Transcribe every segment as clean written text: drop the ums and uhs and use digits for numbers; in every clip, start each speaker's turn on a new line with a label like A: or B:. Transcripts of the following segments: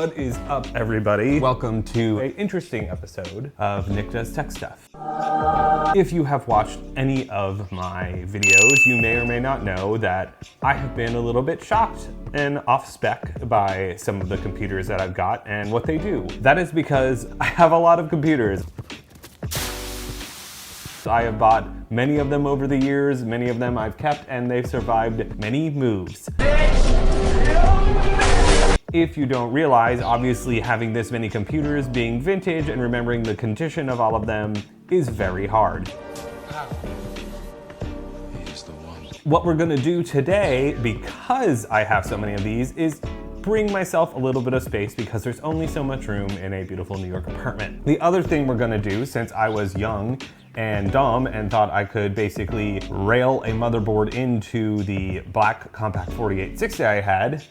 A: What is up, everybody? Welcome to an interesting episode of Nick Does Tech Stuff. If you have watched any of my videos, you may or may not know that I have been a little bit shocked and off spec by some of the computers that I've got and what they do. That is because I have a lot of computers. I have bought many of them over the years, many of them I've kept, and they've survived many moves. If you don't realize, obviously having this many computers, being vintage, and remembering the condition of all of them is very hard.
B: He's the one.
A: What we're gonna do today, because I have so many of these, is bring myself a little bit of space because there's only so much room in a beautiful New York apartment. The other thing we're gonna do, since I was young and dumb and thought I could basically rail a motherboard into the black Compaq 4860 I had,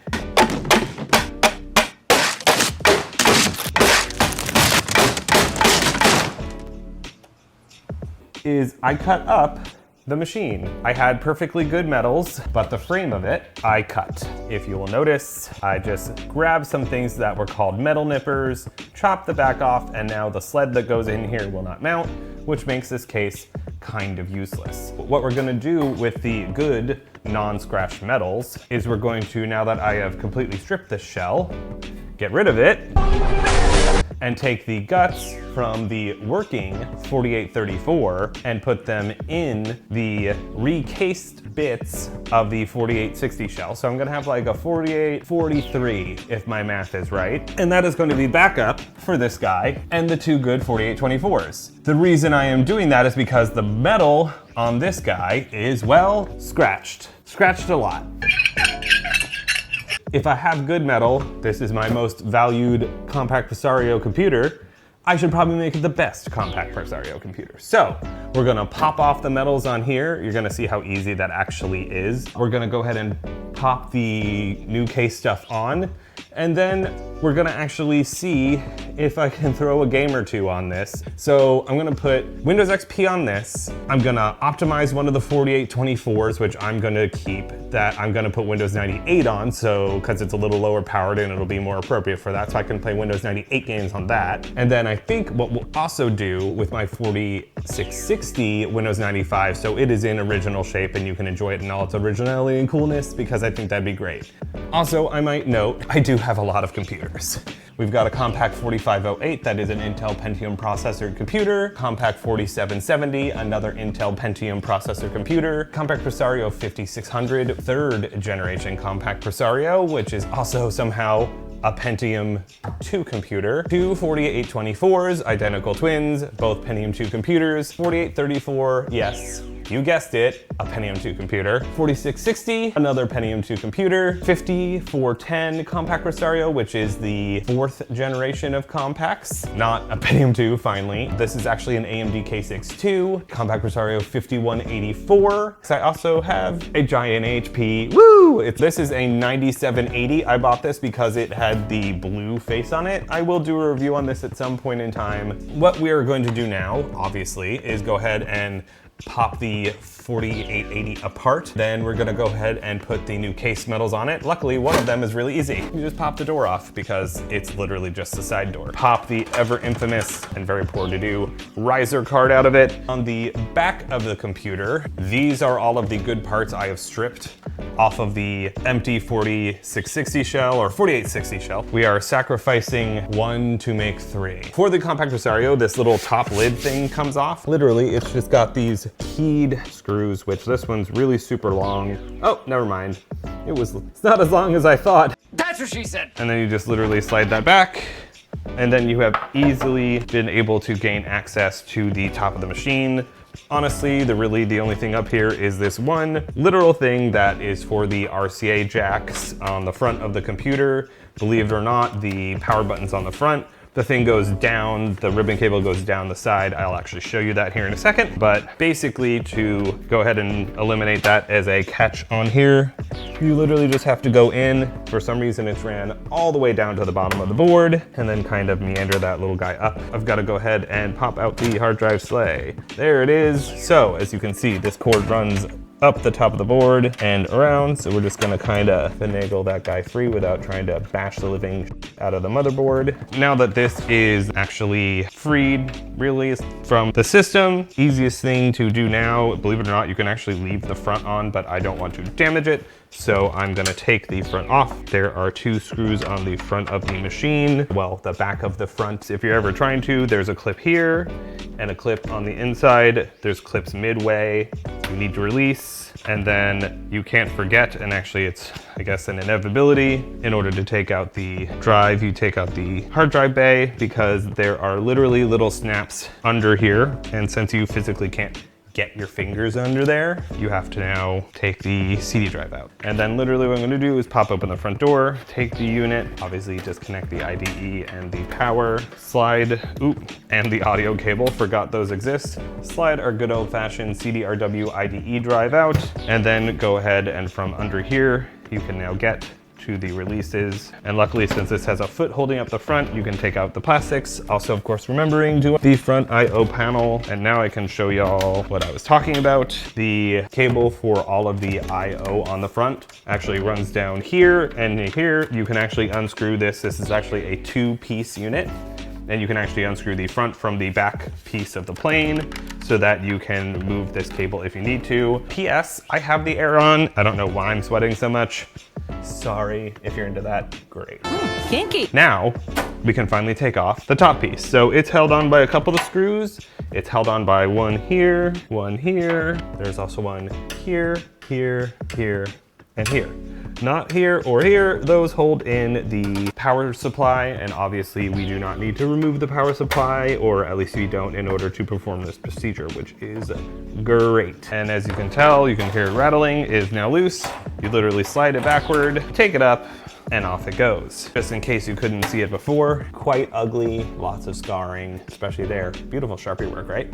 A: is I cut up the machine. I had perfectly good metals, but the frame of it, I cut. If you will notice, I just grabbed some things that were called metal nippers, chopped the back off, and now the sled that goes in here will not mount, which makes this case kind of useless. What we're gonna do with the good non-scratch metals is we're going to, now that I have completely stripped this shell, get rid of it, and take the guts from the working 4834 and put them in the recased bits of the 4860 shell. So I'm gonna have like a 4843 if my math is right. And that is going to be backup for this guy and the two good 4824s. The reason I am doing that is because the metal on this guy is, well, scratched. Scratched a lot. If I have good metal, this is my most valued Compaq Presario computer, I should probably make it the best Compaq Presario computer. So we're gonna pop off the metals on here. You're gonna see how easy that actually is. We're gonna go ahead and pop the new case stuff on, and then we're gonna actually see if I can throw a game or two on this. So I'm gonna put Windows XP on this. I'm gonna optimize one of the 4824s, which I'm gonna keep, that I'm gonna put Windows 98 on, so, cause it's a little lower powered and it'll be more appropriate for that, so I can play Windows 98 games on that. And then I think what we'll also do with my 4660 Windows 95, so it is in original shape and you can enjoy it in all its originality and coolness, because I think that'd be great. Also, I might note, I do have a lot of computers. We've got a Compaq 4508 that is an Intel Pentium processor computer, Compaq 4770, another Intel Pentium processor computer, Compaq Presario 5600, third generation Compaq Presario, which is also somehow a Pentium 2 computer, two 4824s, identical twins, both Pentium 2 computers, 4834, yes, you guessed it, a Pentium 2 computer, 4660, another Pentium 2 computer, 5410 Compaq Presario, which is the fourth generation of Compaqs, not a Pentium 2, finally. This is actually an AMD K62, Compaq Presario 5184. I also have a giant HP, woo! This is a 9780. I bought this because it had the blue face on it. I will do a review on this at some point in time. What we are going to do now, obviously, is go ahead and pop the 4880 apart. Then we're gonna go ahead and put the new case metals on it. Luckily, one of them is really easy. You just pop the door off because it's literally just the side door. Pop the ever infamous and very poor to do riser card out of it. On the back of the computer, these are all of the good parts I have stripped off of the empty 4660 shell or 4860 shell. We are sacrificing one to make three. For the Compaq Presario, this little top lid thing comes off. Literally, it's just got these keyed screws, which this one's really super long. Oh, never mind. It's not as long as I thought.
B: That's what she said.
A: And then you just literally slide that back. And then you have easily been able to gain access to the top of the machine. Honestly, the only thing up here is this one literal thing that is for the RCA jacks on the front of the computer. Believe it or not, the power button's on the front. The thing goes down, the ribbon cable goes down the side. I'll actually show you that here in a second. But basically, to go ahead and eliminate that as a catch on here, you literally just have to go in. For some reason, it's ran all the way down to the bottom of the board and then kind of meander that little guy up. I've got to go ahead and pop out the hard drive sleigh. There it is. So as you can see, this cord runs up the top of the board and around. So we're just gonna kind of finagle that guy free without trying to bash the living out of the motherboard. Now that this is actually freed, really, from the system, easiest thing to do now, believe it or not, you can actually leave the front on, but I don't want to damage it. So I'm gonna take the front off. There are 2 screws on the front of the machine. Well, the back of the front. If you're ever trying to, there's a clip here and a clip on the inside. There's clips midway. You need to release, and then you can't forget, and actually it's, I guess, an inevitability, in order to take out the drive, you take out the hard drive bay, because there are literally little snaps under here. And since you physically can't get your fingers under there, you have to now take the CD drive out. And then literally what I'm gonna do is pop open the front door, take the unit, obviously disconnect the IDE and the power, slide, and the audio cable, forgot those exist. Slide our good old fashioned CDRW IDE drive out, and then go ahead and from under here, you can now get to the releases. And luckily, since this has a foot holding up the front, you can take out the plastics. Also, of course, remembering to the front IO panel. And now I can show y'all what I was talking about. The cable for all of the IO on the front actually runs down here, and here you can actually unscrew this. This is actually a 2-piece unit, and you can actually unscrew the front from the back piece of the plane so that you can move this cable if you need to. PS, I have the air on. I don't know why I'm sweating so much. Sorry, if you're into that, great.
C: Kinky.
A: Now, we can finally take off the top piece. So it's held on by a couple of screws. It's held on by one here, one here. There's also one here, here, here, and here. Not here or here, those hold in the power supply, and obviously we do not need to remove the power supply, or at least we don't, in order to perform this procedure, which is great. And as you can tell, you can hear it rattling, it is now loose. You literally slide it backward, take it up, and off it goes. Just in case you couldn't see it before, quite ugly, lots of scarring, especially there. Beautiful Sharpie work, right?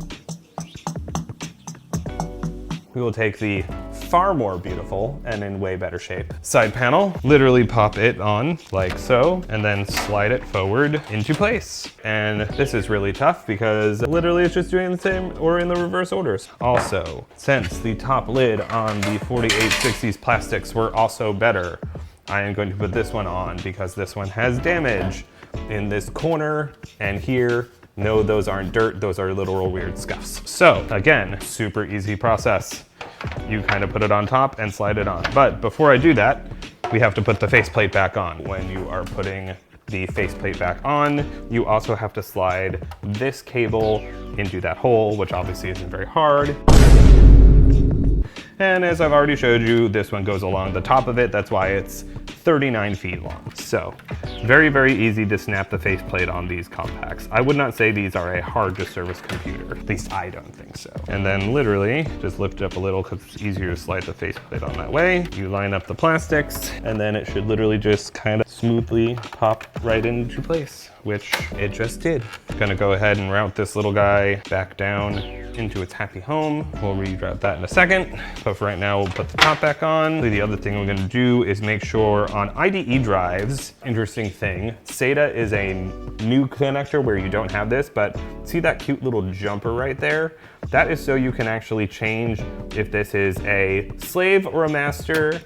A: We will take the far more beautiful and in way better shape side panel, literally pop it on like so, and then slide it forward into place. And this is really tough because literally it's just doing the same or in the reverse orders. Also, since the top lid on the 4860s plastics were also better, I am going to put this one on because this one has damage in this corner and here. No, those aren't dirt, those are literal weird scuffs. So again, super easy process. You kind of put it on top and slide it on. But before I do that, we have to put the faceplate back on. When you are putting the faceplate back on, you also have to slide this cable into that hole, which obviously isn't very hard. And as I've already showed you, this one goes along the top of it. That's why it's 39 feet long. So very, very easy to snap the faceplate on these Compaqs. I would not say these are a hard to service computer. At least I don't think so. And then literally just lift it up a little because it's easier to slide the faceplate on that way. You line up the plastics and then it should literally just kind of smoothly pop right into place, which it just did. Gonna go ahead and route this little guy back down into its happy home. We'll reroute that in a second, but for right now, we'll put the top back on. The other thing we're gonna do is make sure on IDE drives, interesting thing, SATA is a new connector where you don't have this, but see that cute little jumper right there? That is so you can actually change if this is a slave or a master.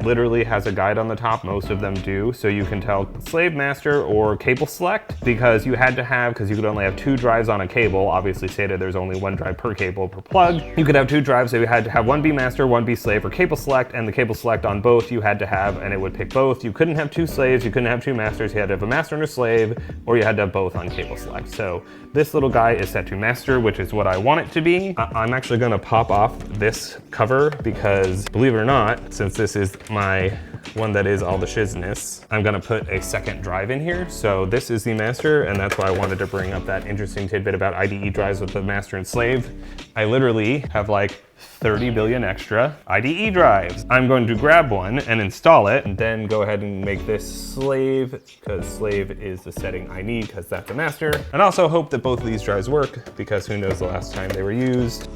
A: Literally has a guide on the top, most of them do, so you can tell slave, master, or cable select, because you had to have, because you could only have 2 drives on a cable, obviously SATA there's only 1 drive per cable per plug. You could have 2 drives, so you had to have one be master, one be slave, or cable select, and the cable select on both you had to have, and it would pick both. You couldn't have 2 slaves, you couldn't have 2 masters, you had to have a master and a slave, or you had to have both on cable select. So this little guy is set to master, which is what I want it to be. I'm actually gonna pop off this cover because, believe it or not, since this is my one that is all the shizness, I'm gonna put a second drive in here. So this is the master, and that's why I wanted to bring up that interesting tidbit about IDE drives with the master and slave. I literally have like 30 billion extra IDE drives. I'm going to grab one and install it, and then go ahead and make this slave, because slave is the setting I need, because that's a master. And also hope that both of these drives work, because who knows the last time they were used.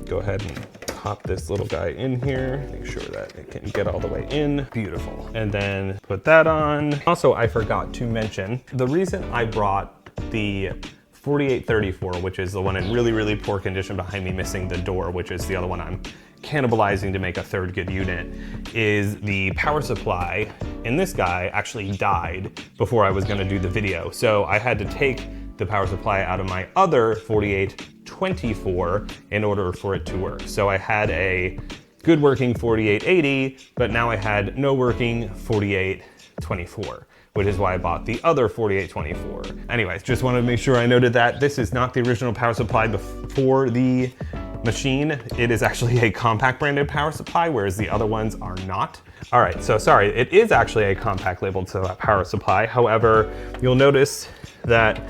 A: Go ahead and pop this little guy in here, make sure that it can get all the way in. Beautiful. And then put that on. Also, I forgot to mention, the reason I brought the 4834, which is the one in really, really poor condition behind me, missing the door, which is the other one I'm cannibalizing to make a third good unit, is the power supply in this guy actually died before I was gonna do the video. So I had to take the power supply out of my other 4824 in order for it to work. So I had a good working 4880, but now I had no working 4824, which is why I bought the other 4824. Anyways, just wanted to make sure I noted that this is not the original power supply before the machine. It is actually a Compaq branded power supply, whereas the other ones are not. All right, so sorry, it is actually a Compaq labeled power supply. However, you'll notice that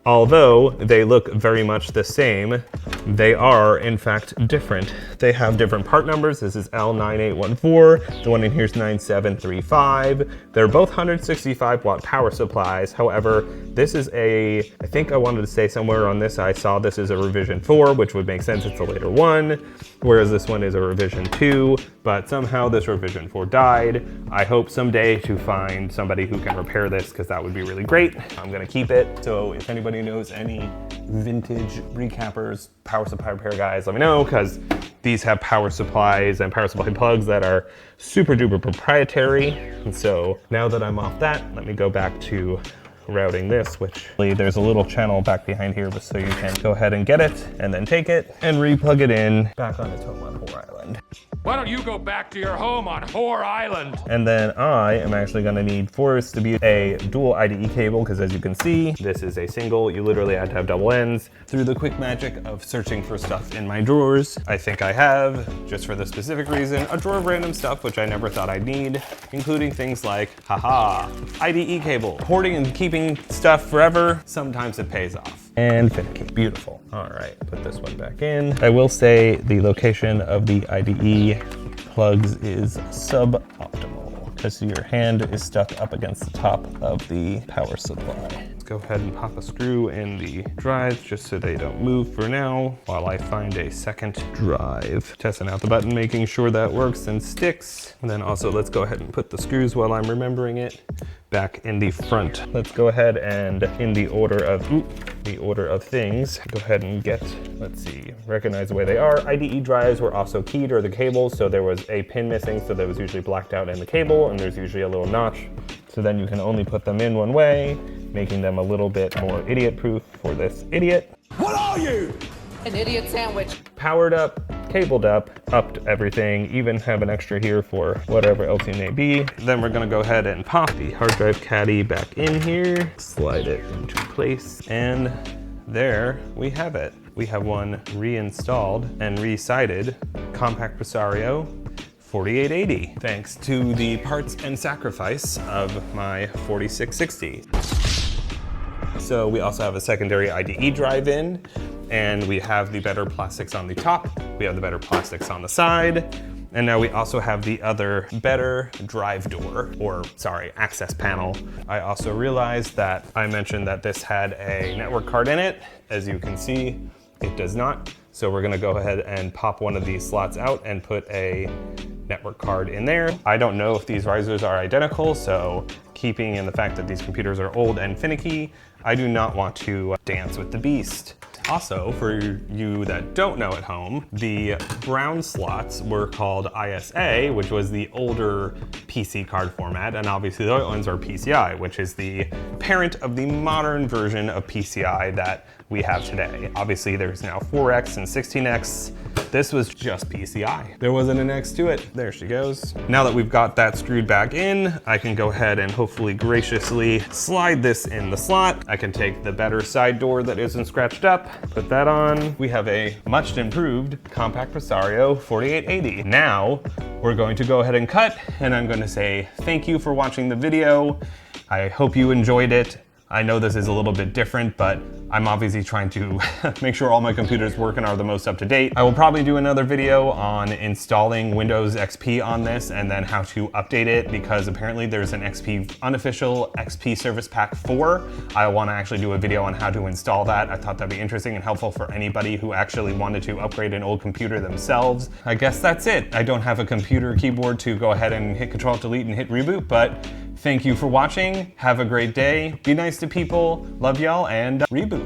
A: although they look very much the same, they are in fact different. They have different part numbers. This is L9814, the one in here is 9735. They're both 165 watt power supplies. However, this is I think I wanted to say somewhere on this, I saw this is a revision 4, which would make sense, it's a later one, whereas this one is a revision 2, but somehow this revision 4 died. I hope someday to find somebody who can repair this, because that would be really great. I'm gonna keep it, so if anybody knows any vintage recappers, power supply repair guys, let me know, because these have power supplies and power supply plugs that are super duper proprietary. And so now that I'm off that, let me go back to routing this, which there's a little channel back behind here so you can go ahead and get it and then take it and re-plug it in back on its home on Whore Island.
B: Why don't you go back to your home on Whore Island?
A: And then I am actually gonna need for this to be a dual IDE cable, because as you can see, this is a single. You literally had to have double ends. Through the quick magic of searching for stuff in my drawers, I think I have, just for the specific reason, a drawer of random stuff which I never thought I'd need, including things like, haha, IDE cable. Hoarding and keeping stuff forever, sometimes it pays off. And finicky, beautiful. All right, put this one back in. I will say the location of the IDE plugs is suboptimal because your hand is stuck up against the top of the power supply. Let's go ahead and pop a screw in the drives just so they don't move for now while I find a second drive. Testing out the button, making sure that works and sticks. And then also let's go ahead and put the screws while I'm remembering it back in the front. Let's go ahead and in the order of things, go ahead and get, let's see, recognize the way they are. IDE drives were also keyed, or the cables, so there was a pin missing, so that was usually blacked out in the cable, and there's usually a little notch. So then you can only put them in one way, making them a little bit more idiot-proof for this idiot.
B: What are you?
C: An idiot sandwich.
A: Powered up, cabled up, upped everything, even have an extra here for whatever else you may be. Then we're gonna go ahead and pop the hard drive caddy back in here, slide it into place, and there we have it. We have one reinstalled and re-sided Compaq Presario 4880, thanks to the parts and sacrifice of my 4660. So we also have a secondary IDE drive in, and we have the better plastics on the top, we have the better plastics on the side, and now we also have the other better drive door, or sorry, access panel. I also realized that I mentioned that this had a network card in it. As you can see, it does not. So we're gonna go ahead and pop one of these slots out and put a network card in there. I don't know if these risers are identical, so keeping in the fact that these computers are old and finicky, I do not want to dance with the beast. Also, for you that don't know at home, the brown slots were called ISA, which was the older PC card format, and obviously the other ones are PCI, which is the parent of the modern version of PCI that we have today. Obviously there's now 4X and 16X. This was just PCI. There wasn't an X to it. There she goes. Now that we've got that screwed back in, I can go ahead and hopefully graciously slide this in the slot. I can take the better side door that isn't scratched up, put that on. We have a much improved Compaq Presario 4880. Now we're going to go ahead and cut, and I'm going to say thank you for watching the video. I hope you enjoyed it. I know this is a little bit different, but I'm obviously trying to make sure all my computers work and are the most up to date. I will probably do another video on installing Windows XP on this and then how to update it, because apparently there's an unofficial XP Service Pack 4. I want to actually do a video on how to install that. I thought that'd be interesting and helpful for anybody who actually wanted to upgrade an old computer themselves. I guess that's it. I don't have a computer keyboard to go ahead and hit Control Delete and hit reboot, but thank you for watching. Have a great day. Be nice to people. Love y'all, and reboot.